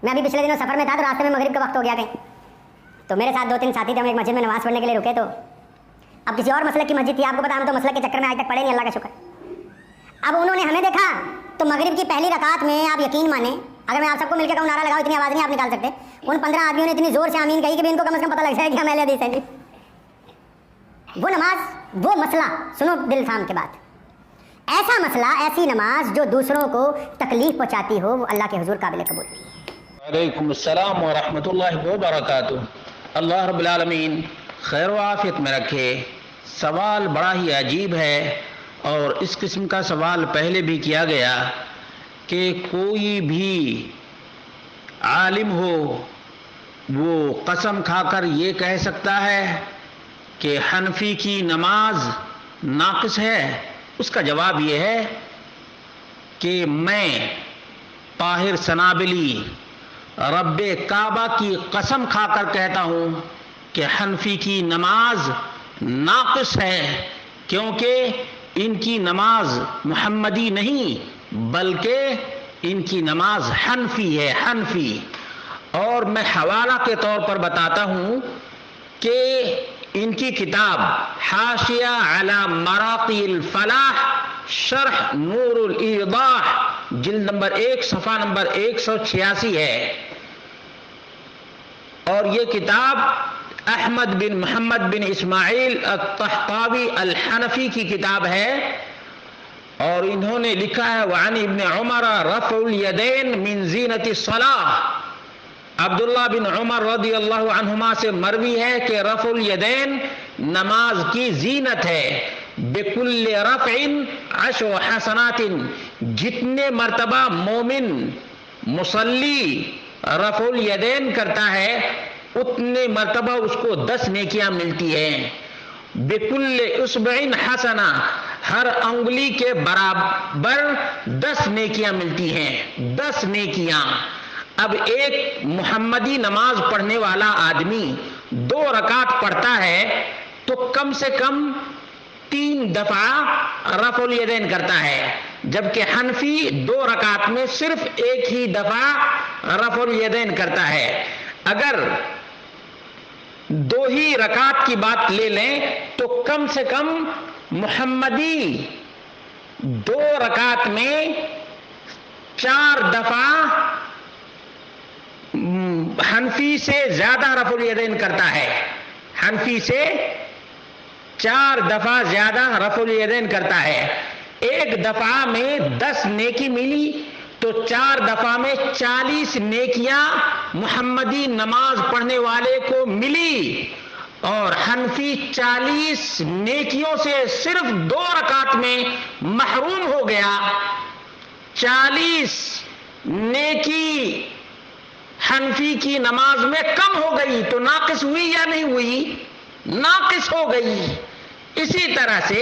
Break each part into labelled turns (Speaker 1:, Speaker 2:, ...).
Speaker 1: میں ابھی پچھلے دنوں سفر میں تھا تو راستے میں مغرب کا وقت ہو گیا کہیں، تو میرے ساتھ 2-3 ساتھی تھے، ہم ایک مسجد میں نماز پڑھنے کے لیے رکے، تو اب کسی اور مسلک کی مسجد تھی، آپ کو پتا ہم تو مسلک کے چکر میں آج تک پڑھے نہیں، اللہ کا شکر۔ اب انہوں نے ہمیں دیکھا تو مغرب کی پہلی رکعت میں آپ یقین مانیں، اگر میں آپ سب کو مل کے کہوں نعرہ لگاؤ، اتنی آواز نہیں آپ نکال سکتے، ان 15 آدمیوں نے اتنی زور سے آمین کہی کہ ان کو کم از کم پتہ لگ جائے کہ ہم اہل حدیث ہیں جی۔ وہ نماز، وہ مسئلہ، سنو دل تھام کے بات، ایسا مسئلہ، ایسی نماز جو دوسروں کو تکلیف پہنچاتی ہو، وہ اللہ کے حضور قابل قبول نہیں ہے۔
Speaker 2: وعلیکم السلام ورحمۃ اللہ وبرکاتہ۔ اللہ رب العالمین خیر و عافیت میں رکھے۔ سوال بڑا ہی عجیب ہے، اور اس قسم کا سوال پہلے بھی کیا گیا کہ کوئی بھی عالم ہو وہ قسم کھا کر یہ کہہ سکتا ہے کہ حنفی کی نماز ناقص ہے؟ اس کا جواب یہ ہے کہ میں طاہر سنابلی رب کعبہ کی قسم کھا کر کہتا ہوں کہ حنفی کی نماز ناقص ہے، کیونکہ ان کی نماز محمدی نہیں بلکہ ان کی نماز حنفی ہے، حنفی۔ اور میں حوالہ کے طور پر بتاتا ہوں کہ ان کی کتاب حاشیہ علی مراقی الفلاح شرح نور الایضاح جلد نمبر 1 صفحہ نمبر 186 ہے، اور یہ کتاب احمد بن محمد بن اسماعیل الطحطاوی الحنفی کی کتاب ہے، اور انہوں نے لکھا ہے وعن ابن عمر رفع الیدین من زینت الصلاۃ۔ عبداللہ بن عمر رضی اللہ عنہما سے مروی ہے کہ رفع الیدین نماز کی زینت ہے، بکل رفع 10 حسنات، جتنے مرتبہ مومن مصلی رفع الیدین کرتا ہے اتنے مرتبہ اس کو 10 نیکیاں ملتی ہیں۔ بکل اصبع حسنہ، ہر انگلی کے برابر 10 نیکیاں ملتی ہیں، 10 نیکیاں۔ اب ایک محمدی نماز پڑھنے والا آدمی 2 رکعت پڑھتا ہے تو کم سے کم 3 دفعہ رفع الیدین کرتا ہے، جبکہ حنفی 2 رکعت میں صرف ایک ہی دفعہ رفع الیدین کرتا ہے۔ اگر 2 ہی رکعت کی بات لے لیں تو کم سے کم محمدی 2 رکعت میں 4 دفعہ حنفی سے زیادہ رفع الیدین کرتا ہے، حنفی سے 4 دفعہ زیادہ رفع الیدین کرتا ہے۔ ایک دفعہ میں 10 نیکی ملی تو 4 دفعہ میں 40 نیکیاں محمدی نماز پڑھنے والے کو ملی، اور حنفی 40 نیکیوں سے صرف 2 رکعت میں محروم ہو گیا۔ 40 نیکی حنفی کی نماز میں کم ہو گئی تو ناقص ہوئی یا نہیں ہوئی؟ ناقص ہو گئی۔ اسی طرح سے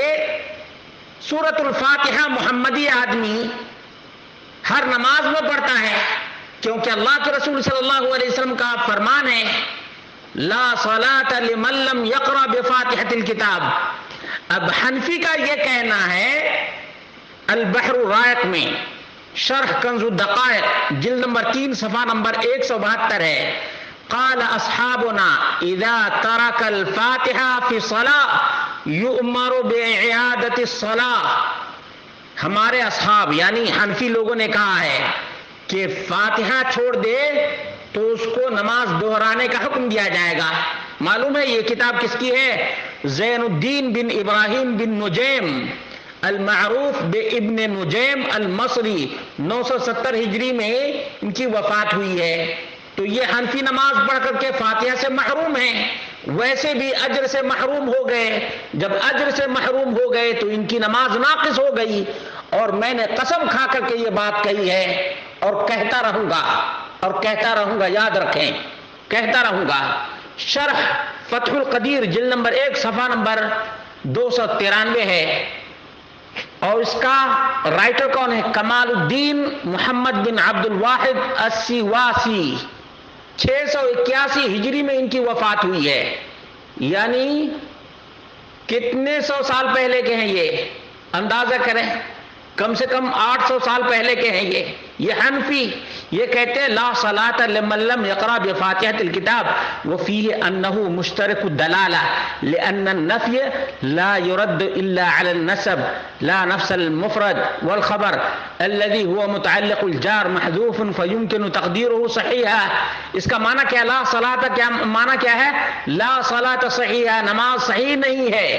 Speaker 2: سورۃ الفاتحہ محمدی آدمی ہر نماز میں پڑھتا ہے، کیونکہ اللہ کے رسول صلی اللہ علیہ وسلم کا فرمان ہے لا صلاۃ لمن لم یقرأ بفاتحۃ الکتاب۔ اب حنفی کا یہ کہنا ہے البحر الرائق میں شرح کنز الدقائق جلد نمبر 3 صفحہ نمبر 172 ہے، قال اصحابنا اذا ترک الفاتحہ فی الصلاۃ یؤمر باعادۃ الصلاۃ۔ ہمارے اصحاب یعنی حنفی لوگوں نے کہا ہے کہ فاتحہ چھوڑ دے تو اس کو نماز دہرانے کا حکم دیا جائے گا۔ معلوم ہے یہ کتاب کس کی ہے؟ زین الدین بن ابراہیم بن نجیم المعروف بابن نجیم المصری، 970 ہجری میں ان کی وفات ہوئی ہے۔ تو یہ حنفی نماز پڑھ کر کے فاتحہ سے محروم ہیں، ویسے بھی اجر سے محروم ہو گئے۔ جب اجر سے محروم ہو گئے تو ان کی نماز ناقص ہو گئی، اور میں نے قسم کھا کر کے یہ بات کہی ہے، اور کہتا رہوں گا، اور کہتا رہوں گا، یاد رکھیں کہتا رہوں گا۔ شرح فتح القدیر جلد نمبر 1 صفحہ نمبر 293 ہے، اور اس کا رائٹر کون ہے؟ کمال الدین محمد بن عبد الواحد السیواسی، 681 ہجری میں ان کی وفات ہوئی ہے، یعنی کتنے 100 سال پہلے کے ہیں یہ؟ اندازہ کریں کم سے کم 800 سال پہلے کے ہیں یہ حنفی. یہ کہتے ہیں لا صلاۃ لمن لم یقرأ بفاتحۃ الکتاب وفیہ انہ مشترک الدلالہ لأن النفی لا يرد الا على النسب لا نفس المفرد والخبر الذي هو متعلق الجار محذوف فيمكن تقديره صحیحا. اس کا معنی کیا لا صلاۃ کیا معنی کیا ہے؟ لا صلاۃ صحیحہ، نماز صحیح نہیں ہے.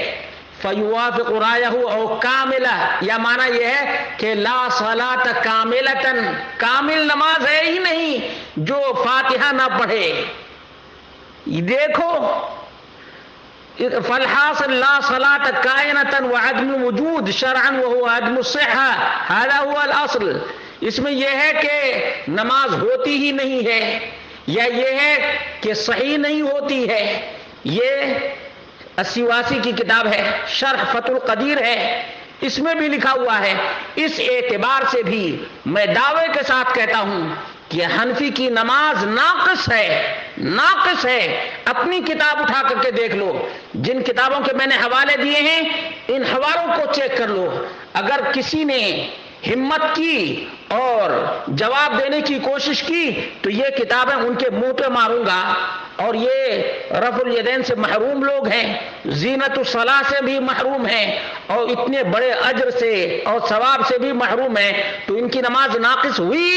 Speaker 2: فیوافق رایہ او کاملہ، یا معنی یہ ہے کہ لا صلاۃ کاملتن، کامل نماز ہے ہی نہیں جو فاتحہ نہ پڑھے. دیکھو فالحاصل لا صلاۃ کائنۃ وعدم وجود شرعا وهو عدم الصحہ هذا هو الاصل. اس میں یہ ہے کہ نماز ہوتی ہی نہیں ہے، یا یہ ہے کہ صحیح نہیں ہوتی ہے. یہ السواسی کی کتاب ہے، شرح فتح القدیر ہے، اس میں بھی لکھا ہوا ہے. اس اعتبار سے بھی میں دعوے کے ساتھ کہتا ہوں کہ حنفی کی نماز ناقص ہے، ناقص ہے. اپنی کتاب اٹھا کر کے دیکھ لو، جن کتابوں کے میں نے حوالے دیے ہیں ان حوالوں کو چیک کر لو. اگر کسی نے ہمت کی اور جواب دینے کی کوشش کی تو یہ کتابیں ان کے منہ پہ ماروں گا. اور یہ رفع الیدین سے محروم لوگ ہیں، زینت الصلاۃ سے بھی محروم ہیں، اور اتنے بڑے اجر سے اور ثواب سے بھی محروم ہیں. تو ان کی نماز ناقص ہوئی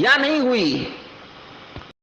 Speaker 2: یا نہیں ہوئی؟